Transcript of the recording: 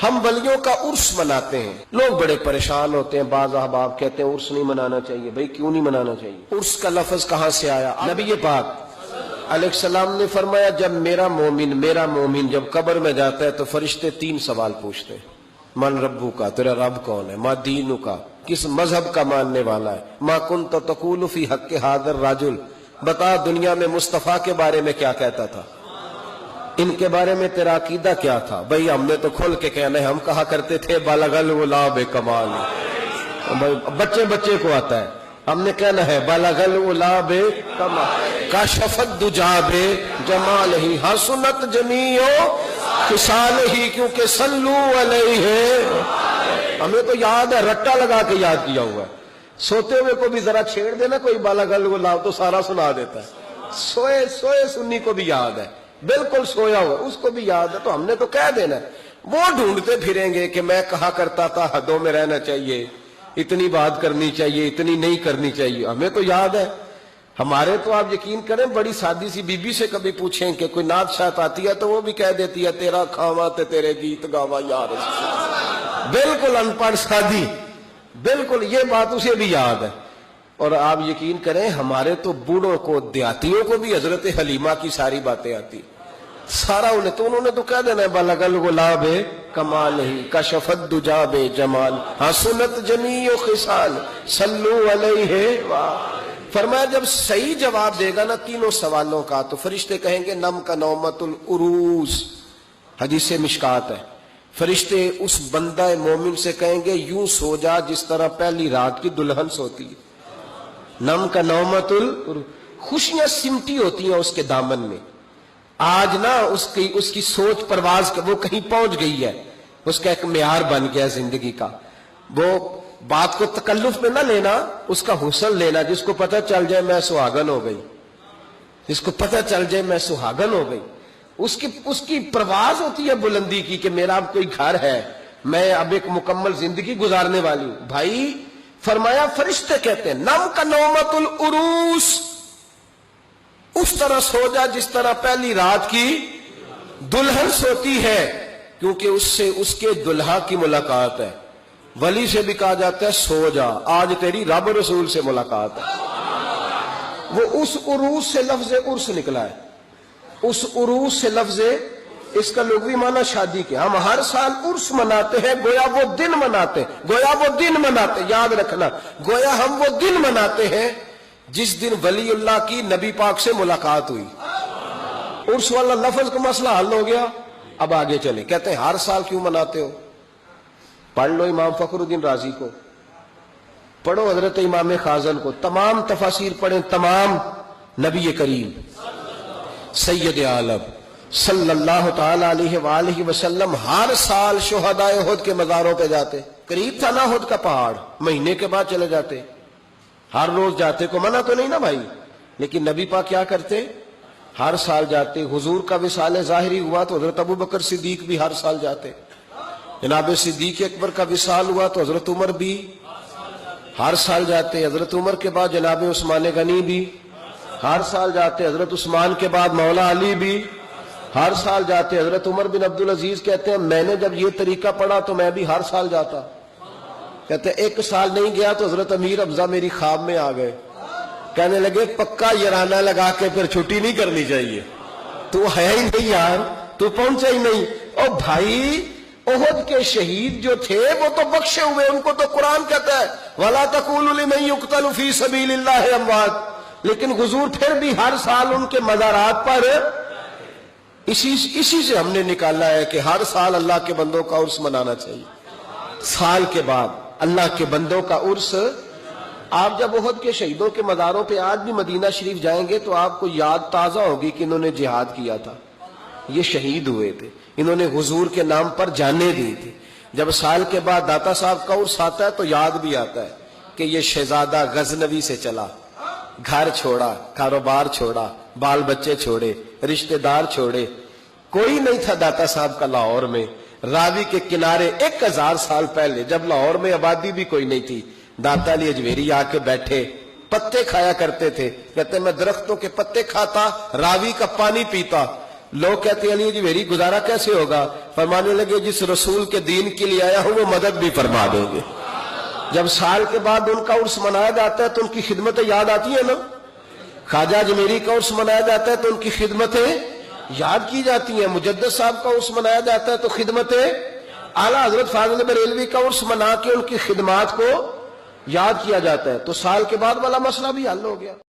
ہم ولیوں کا عرس مناتے ہیں. لوگ بڑے پریشان ہوتے ہیں، بعض احباب کہتے ہیں عرس نہیں منانا چاہیے. بھئی کیوں نہیں منانا چاہیے؟ عرس کا لفظ کہاں سے آیا؟ نبی پاک علیہ السلام نے فرمایا جب میرا مومن جب قبر میں جاتا ہے تو فرشتے 3 سوال پوچھتے ہیں. من ربو کا، تیرا رب کون ہے؟ ما دینو کا، کس مذہب کا ماننے والا ہے؟ ما کنت تقول فی حق حاضر راجل، بتا دنیا میں مصطفیٰ کے بارے میں کیا کہتا تھا، ان کے بارے میں تیرا عقیدہ کیا تھا؟ بھئی ہم نے تو کھول کے کہنا ہے، ہم کہا کرتے تھے بالغ الغلام کمال. بچے کو آتا ہے، ہم نے کہنا ہے بالغ الغلام کمال کاشف الدجا جمال ہی حسنت جمیع خصال ہی، کیونکہ صلو علیہ. ہمیں تو یاد ہے، رٹا لگا کے یاد کیا ہوا ہے. سوتے ہوئے کو بھی ذرا چھیڑ دینا کوئی بالغ الغلام تو سارا سنا دیتا ہے. سوئے سنی کو بھی یاد ہے، بالکل سویا ہوا اس کو بھی یاد ہے. تو ہم نے تو کہہ دینا ہے. وہ ڈھونڈتے پھریں گے کہ میں کہا کرتا تھا حدوں میں رہنا چاہیے، اتنی بات کرنی چاہیے، اتنی نہیں کرنی چاہیے. ہمیں تو یاد ہے. ہمارے تو آپ یقین کریں بڑی سادی سی بی بی سے کبھی پوچھیں کہ کوئی نعت شاعت آتی ہے تو وہ بھی کہہ دیتی ہے تیرا کھاوا تے تیرے گیت گاوا یار. بالکل ان پڑھ سادی، بالکل یہ بات اسے بھی یاد ہے. اور آپ یقین کریں ہمارے تو بوڑھوں کو، دیہاتیوں کو بھی حضرت حلیمہ کی ساری باتیں آتی، سارا انہوں نے تو کہہ دینا ہے بالغ الغلام کمال ہی کشف الدجا جمال حسنت جمیع خصال صلو علیہ. فرمایا جب صحیح جواب دے گا نا تینوں سوالوں کا تو فرشتے کہیں گے نم کا نومت العروس. حدیث مشکات ہے. فرشتے اس بندہ مومن سے کہیں گے یوں سو جا جس طرح پہلی رات کی دلہن سوتی ہے. نم کا نومت خوشیاں سمٹی ہوتی ہیں اس کے دامن میں. آج نا اس کی سوچ پرواز وہ کہیں پہنچ گئی ہے، اس کا ایک معیار بن گیا زندگی کا. وہ بات کو تکلف میں نہ لینا، اس کا حسن لینا. جس کو پتہ چل جائے میں سہاگن ہو گئی، جس کو پتہ چل جائے میں سہاگن ہو گئی، اس کی پرواز ہوتی ہے بلندی کی کہ میرا اب کوئی گھر ہے، میں اب ایک مکمل زندگی گزارنے والی ہوں. بھائی فرمایا فرشتے کہتے ہیں نم کا نومت العروس، اس طرح سو جا جس طرح پہلی رات کی دلہن سوتی ہے، کیونکہ اس سے اس کے دلہا کی ملاقات ہے. ولی سے بھی کہا جاتا ہے سو جا آج تیری رب رسول سے ملاقات ہے. وہ اس عروس سے لفظ عرس نکلا ہے. اس عروس سے لفظ، اس کا لغوی معنی شادی کے. ہم ہر سال عرس مناتے ہیں، گویا وہ دن مناتے، یاد رکھنا، گویا ہم وہ دن مناتے ہیں جس دن ولی اللہ کی نبی پاک سے ملاقات ہوئی. عرس والا لفظ کا مسئلہ حل ہو گیا. اب آگے چلیں. کہتے ہیں ہر سال کیوں مناتے ہو؟ پڑھ لو امام فخر الدین رازی کو، پڑھو حضرت امام خازن کو، تمام تفاسیر پڑھیں. تمام نبی کریم سید عالم صلی اللہ تعالی علیہ وآلہ وسلم ہر سال شہداء احد کے مزاروں پہ جاتے. قریب تھا نا احد کا پہاڑ، مہینے کے بعد چلے جاتے. ہر روز جاتے کو منع تو نہیں نا بھائی، لیکن نبی پاک کیا کرتے؟ ہر سال جاتے. حضور کا وصال ظاہری ہوا تو حضرت ابو بکر صدیق بھی ہر سال جاتے. جناب صدیق اکبر کا وصال ہوا تو حضرت عمر بھی ہر سال جاتے. حضرت عمر کے بعد جناب عثمان غنی بھی ہر سال جاتے. حضرت عثمان کے بعد مولا علی بھی ہر سال جاتے. حضرت عمر بن عبدالعزیز کہتے ہیں میں نے جب یہ طریقہ پڑھا تو میں بھی ہر سال جاتا. کہتے ہیں ایک سال نہیں گیا تو حضرت امیر ابزا میری خواب میں آ گئے، کہنے لگے پکا یارانہ لگا کے پھر چھٹی نہیں کرنی چاہیے، تو ہے ہی نہیں یار، تو پہنچا ہی نہیں. اور بھائی احد کے شہید جو تھے وہ تو بخشے ہوئے، ان کو تو قرآن کہتا ہے وَلَا تَقُولُوا لِمَن يُقْتَلُ فِي سَبِيلِ اللَّهِ أَمْوَاتٌ. لیکن حضور پھر بھی ہر سال ان کے مزارات پر اسی سے ہم نے نکالا ہے کہ ہر سال اللہ کے بندوں کا عرس منانا چاہیے. سال کے بعد اللہ کے بندوں کا عرس. آپ جب احد کے شہیدوں کے مزاروں پہ آج بھی مدینہ شریف جائیں گے تو آپ کو یاد تازہ ہوگی کہ انہوں نے جہاد کیا تھا، یہ شہید ہوئے تھے، انہوں نے حضور کے نام پر جانیں دی تھی. جب سال کے بعد داتا صاحب کا عرس آتا ہے تو یاد بھی آتا ہے کہ یہ شہزادہ غزنوی سے چلا، گھر چھوڑا، کاروبار چھوڑا، بال بچے چھوڑے، رشتہ دار چھوڑے، کوئی نہیں تھا داتا صاحب کا لاہور میں. راوی کے کنارے 1000 سال پہلے جب لاہور میں آبادی بھی کوئی نہیں تھی، داتا علی اجمیری آ کے بیٹھے، پتے کھایا کرتے تھے. کہتے میں درختوں کے پتے کھاتا، راوی کا پانی پیتا. لوگ کہتے ہیں علی جی میری گزارا کیسے ہوگا؟ فرمانے لگے جس رسول کے دین کے لیے آیا ہوں وہ مدد بھی فرما دیں گے۔ جب سال کے بعد ان کا عرس منایا جاتا ہے تو ان کی خدمتیں یاد آتی ہیں نا، خواجہ اجمیری کا عرس منایا جاتا ہے تو ان کی خدمتیں یاد کی جاتی ہیں، مجدد صاحب کا عرس منایا جاتا ہے تو خدمتیں، اعلیٰ حضرت فاضل بریلوی کا عرس منا کے ان کی خدمات کو یاد کیا جاتا ہے، تو سال کے بعد والا مسئلہ بھی حل ہو گیا۔